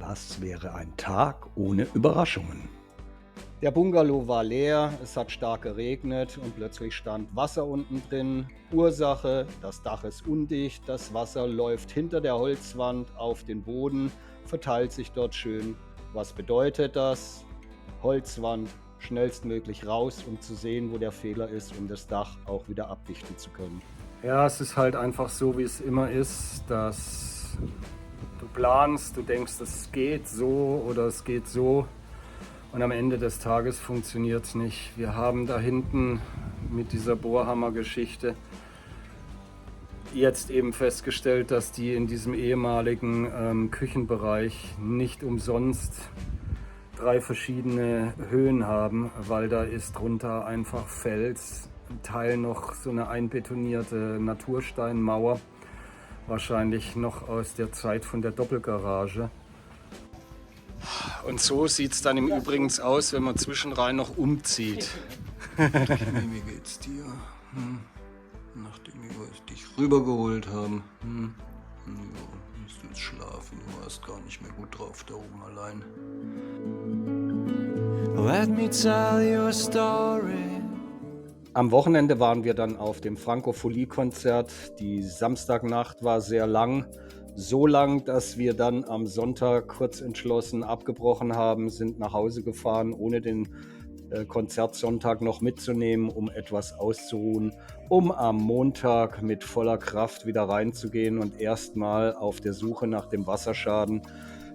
Was wäre ein Tag ohne Überraschungen? Der Bungalow war leer, es hat stark geregnet und plötzlich stand Wasser unten drin. Ursache: das Dach ist undicht, das Wasser läuft hinter der Holzwand auf den Boden, verteilt sich dort schön. Was bedeutet das? Holzwand schnellstmöglich raus, um zu sehen, wo der Fehler ist, um das Dach auch wieder abdichten zu können. Ja, es ist halt einfach so, wie es immer ist, dass du planst, du denkst, es geht so oder es geht so und am Ende des Tages funktioniert es nicht. Wir haben da hinten mit dieser Bohrhammer-Geschichte jetzt eben festgestellt, dass die in diesem ehemaligen Küchenbereich nicht umsonst 3 verschiedene Höhen haben, weil da ist drunter einfach Fels, ein Teil noch so eine einbetonierte Natursteinmauer, wahrscheinlich noch aus der Zeit von der Doppelgarage. Und so sieht es dann im Übrigen aus, wenn man zwischenrein noch umzieht. Wie geht's dir? Nachdem wir dich rübergeholt haben. Ja, musst du jetzt schlafen, du warst gar nicht mehr gut drauf da oben allein. Let me tell you a story. Am Wochenende waren wir dann auf dem Frankophonie-Konzert. Die Samstagnacht war sehr lang. So lang, dass wir dann am Sonntag kurz entschlossen abgebrochen haben, sind nach Hause gefahren, ohne den Konzertsonntag noch mitzunehmen, um etwas auszuruhen, um am Montag mit voller Kraft wieder reinzugehen und erstmal auf der Suche nach dem Wasserschaden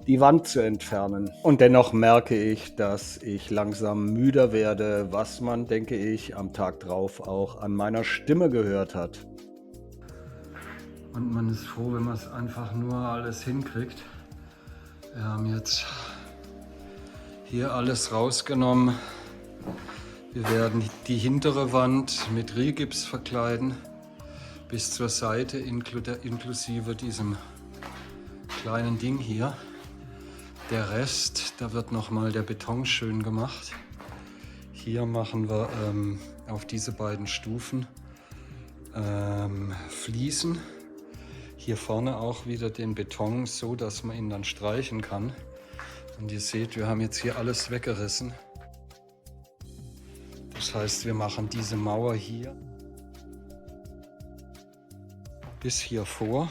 die Wand zu entfernen. Und dennoch merke ich, dass ich langsam müder werde, was man, denke ich, am Tag drauf auch an meiner Stimme gehört hat. Und man ist froh, wenn man es einfach nur alles hinkriegt. Wir haben jetzt hier alles rausgenommen. Wir werden die hintere Wand mit Riehgips verkleiden, bis zur Seite, inklusive diesem kleinen Ding hier. Der Rest, da wird nochmal der Beton schön gemacht. Hier machen wir auf diese beiden Stufen Fliesen. Hier vorne auch wieder den Beton, so dass man ihn dann streichen kann. Und ihr seht, wir haben jetzt hier alles weggerissen. Das heißt, wir machen diese Mauer hier bis hier vor.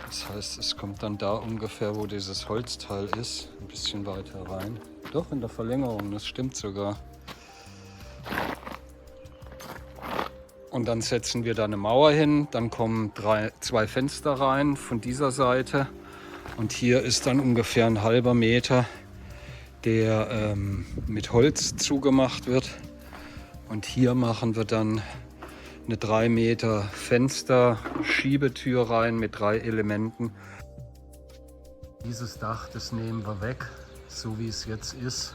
Das heißt, es kommt dann da ungefähr, wo dieses Holzteil ist, ein bisschen weiter rein. Doch, in der Verlängerung, das stimmt sogar. Und dann setzen wir da eine Mauer hin, dann kommen 2 Fenster rein von dieser Seite. Und hier ist dann ungefähr ein halber Meter, der mit Holz zugemacht wird. Und hier machen wir dann eine 3 Meter Fenster, Schiebetür rein mit 3 Elementen. Dieses Dach, das nehmen wir weg, so wie es jetzt ist.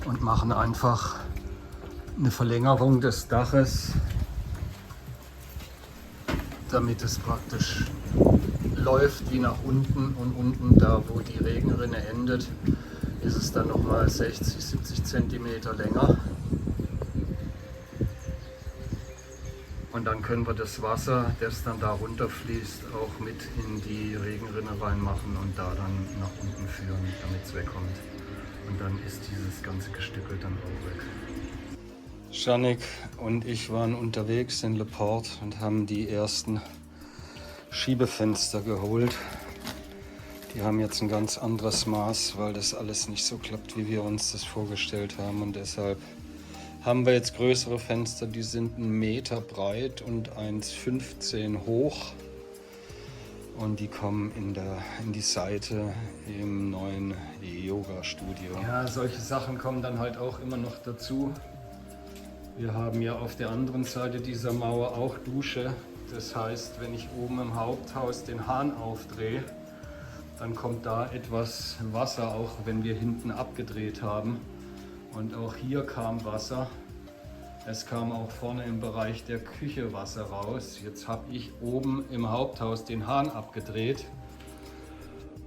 Und machen einfach eine Verlängerung des Daches, damit es praktisch läuft wie nach unten, und unten da, wo die Regenrinne endet, ist es dann nochmal 60, 70 Zentimeter länger. Und dann können wir das Wasser, das dann da runterfließt, auch mit in die Regenrinne reinmachen und da dann nach unten führen, damit es wegkommt. Und dann ist dieses ganze Gestückel dann auch weg. Janik und ich waren unterwegs in Le Port und haben die ersten Schiebefenster geholt. Die haben jetzt ein ganz anderes Maß, weil das alles nicht so klappt, wie wir uns das vorgestellt haben. Und deshalb haben wir jetzt größere Fenster, die sind 1 Meter breit und 1,15 hoch. Und die kommen in die Seite im neuen Yoga-Studio. Ja, solche Sachen kommen dann halt auch immer noch dazu. Wir haben ja auf der anderen Seite dieser Mauer auch Dusche. Das heißt, wenn ich oben im Haupthaus den Hahn aufdrehe, dann kommt da etwas Wasser, auch wenn wir hinten abgedreht haben. Und auch hier kam Wasser. Es kam auch vorne im Bereich der Küche Wasser raus. Jetzt habe ich oben im Haupthaus den Hahn abgedreht.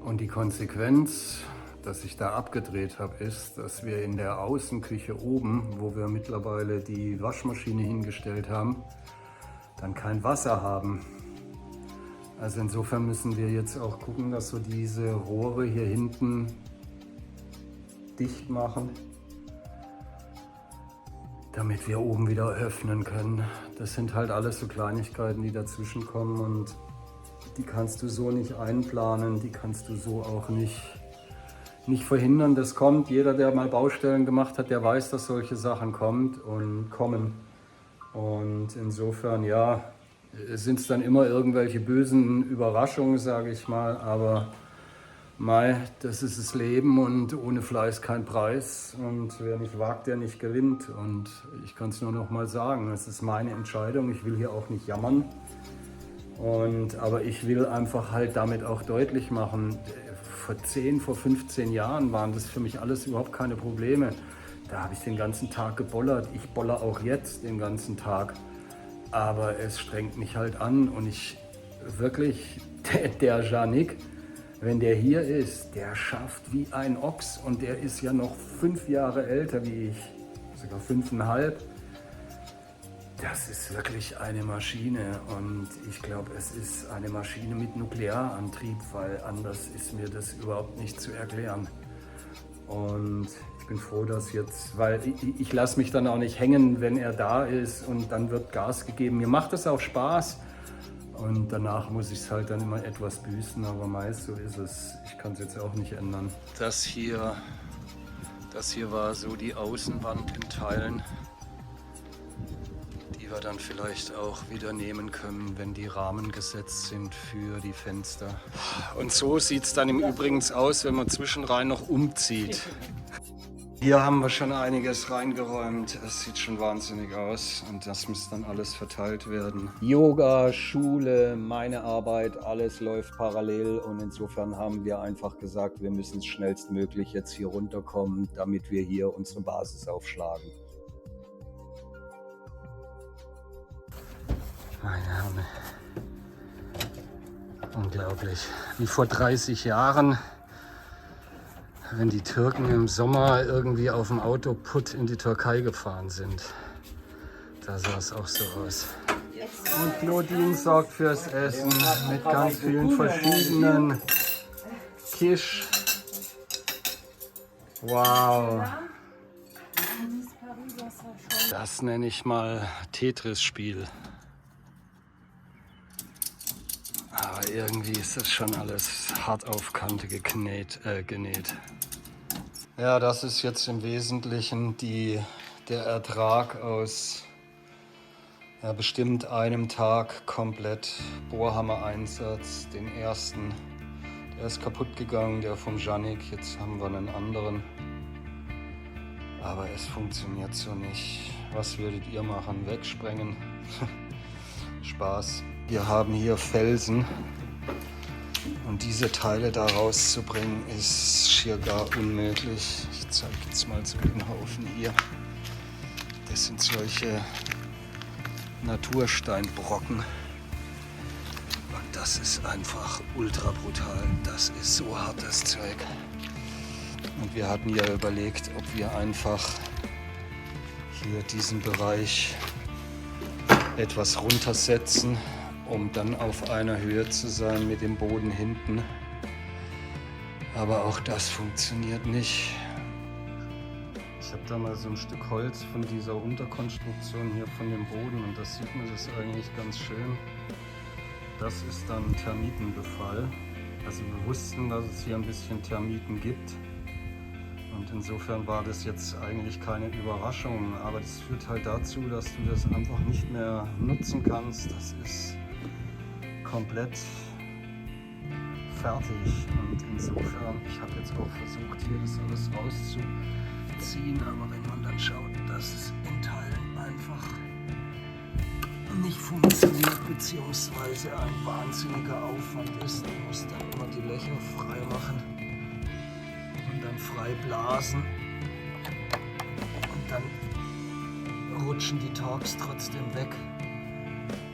Und die Konsequenz, dass ich da abgedreht habe, ist, dass wir in der Außenküche oben, wo wir mittlerweile die Waschmaschine hingestellt haben, dann kein Wasser haben. Also insofern müssen wir jetzt auch gucken, dass wir diese Rohre hier hinten dicht machen, damit wir oben wieder öffnen können. Das sind halt alles so Kleinigkeiten, die dazwischen kommen und die kannst du so nicht einplanen, die kannst du so auch nicht verhindern. Das kommt. Jeder, der mal Baustellen gemacht hat, der weiß, dass solche Sachen kommen. Und insofern, ja, sind es dann immer irgendwelche bösen Überraschungen, sage ich mal. Aber mei, das ist das Leben und ohne Fleiß kein Preis. Und wer nicht wagt, der nicht gewinnt. Und ich kann es nur noch mal sagen, es ist meine Entscheidung. Ich will hier auch nicht jammern. Aber ich will einfach halt damit auch deutlich machen, vor 10, vor 15 Jahren waren das für mich alles überhaupt keine Probleme. Da habe ich den ganzen Tag gebollert. Ich boller auch jetzt den ganzen Tag. Aber es strengt mich halt an und ich wirklich, der Janik, wenn der hier ist, der schafft wie ein Ochs und der ist ja noch 5 Jahre älter wie ich, sogar 5,5. Das ist wirklich eine Maschine und ich glaube, es ist eine Maschine mit Nuklearantrieb, weil anders ist mir das überhaupt nicht zu erklären. Und ich bin froh, dass jetzt, weil ich lasse mich dann auch nicht hängen, wenn er da ist und dann wird Gas gegeben. Mir macht das auch Spaß und danach muss ich es halt dann immer etwas büßen, aber meist so ist es. Ich kann es jetzt auch nicht ändern. Das hier war so die Außenwand in Teilen, die wir dann vielleicht auch wieder nehmen können, wenn die Rahmen gesetzt sind für die Fenster. Und so sieht es dann im Übrigen aus, wenn man zwischenrein noch umzieht. Hier haben wir schon einiges reingeräumt. Es sieht schon wahnsinnig aus und das muss dann alles verteilt werden. Yoga, Schule, meine Arbeit, alles läuft parallel und insofern haben wir einfach gesagt, wir müssen schnellstmöglich jetzt hier runterkommen, damit wir hier unsere Basis aufschlagen. Meine Herren, unglaublich. Wie vor 30 Jahren, wenn die Türken im Sommer irgendwie auf dem Autoputt in die Türkei gefahren sind. Da sah es auch so aus. Und Claudine sorgt fürs Essen mit ganz vielen verschiedenen Quiche. Wow. Das nenne ich mal Tetris-Spiel. Aber irgendwie ist das schon alles hart auf Kante genäht. Ja, das ist jetzt im Wesentlichen der Ertrag aus bestimmt einem Tag komplett Bohrhammer-Einsatz. Den ersten, der ist kaputt gegangen, der vom Janik. Jetzt haben wir einen anderen. Aber es funktioniert so nicht. Was würdet ihr machen? Wegsprengen? Spaß. Wir haben hier Felsen und diese Teile da rauszubringen ist schier gar unmöglich. Ich zeige jetzt mal so den Haufen hier. Das sind solche Natursteinbrocken und das ist einfach ultra brutal. Das ist so hartes Zeug. Und wir hatten ja überlegt, ob wir einfach hier diesen Bereich etwas runtersetzen, um dann auf einer Höhe zu sein mit dem Boden hinten. Aber auch das funktioniert nicht. Ich habe da mal so ein Stück Holz von dieser Unterkonstruktion hier von dem Boden und das sieht man das eigentlich ganz schön. Das ist dann Termitenbefall. Also wir wussten, dass es hier ein bisschen Termiten gibt. Und insofern war das jetzt eigentlich keine Überraschung, aber das führt halt dazu, dass du das einfach nicht mehr nutzen kannst. Das ist komplett fertig und insofern, ich habe jetzt auch versucht, hier das alles rauszuziehen, aber wenn man dann schaut, dass es in Teilen einfach nicht funktioniert, beziehungsweise ein wahnsinniger Aufwand ist, man muss dann immer die Löcher frei machen. Und dann frei blasen und dann rutschen die Torx trotzdem weg.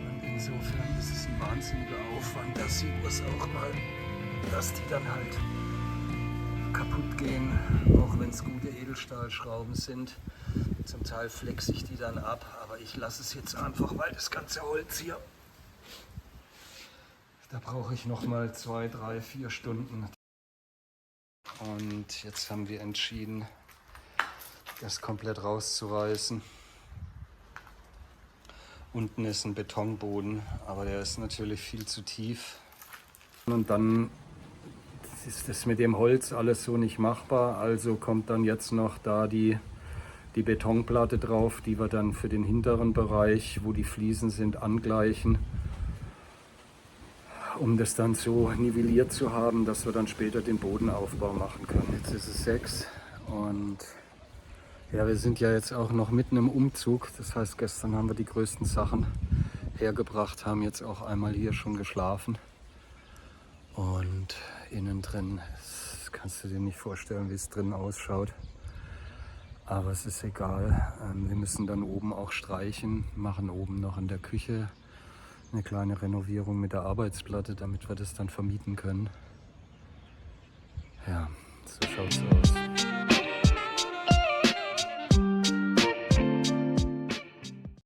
Und insofern ist es ein wahnsinniger Aufwand. Da sieht man es auch mal, dass die dann halt kaputt gehen, auch wenn es gute Edelstahlschrauben sind. Zum Teil flexe ich die dann ab, aber ich lasse es jetzt einfach, weil das ganze Holz hier, Da brauche ich noch mal 2, 3, 4 Stunden. Und jetzt haben wir entschieden, das komplett rauszureißen. Unten ist ein Betonboden, aber der ist natürlich viel zu tief. Und dann ist das mit dem Holz alles so nicht machbar. Also kommt dann jetzt noch da die Betonplatte drauf, die wir dann für den hinteren Bereich, wo die Fliesen sind, angleichen, um das dann so nivelliert zu haben, dass wir dann später den Bodenaufbau machen können. Jetzt ist es 6 und ja, wir sind ja jetzt auch noch mitten im Umzug. Das heißt, gestern haben wir die größten Sachen hergebracht, haben jetzt auch einmal hier schon geschlafen. Und innen drin, das kannst du dir nicht vorstellen, wie es drin ausschaut. Aber es ist egal. Wir müssen dann oben auch streichen, machen oben noch in der Küche eine kleine Renovierung mit der Arbeitsplatte, damit wir das dann vermieten können. Ja, so schaut's aus.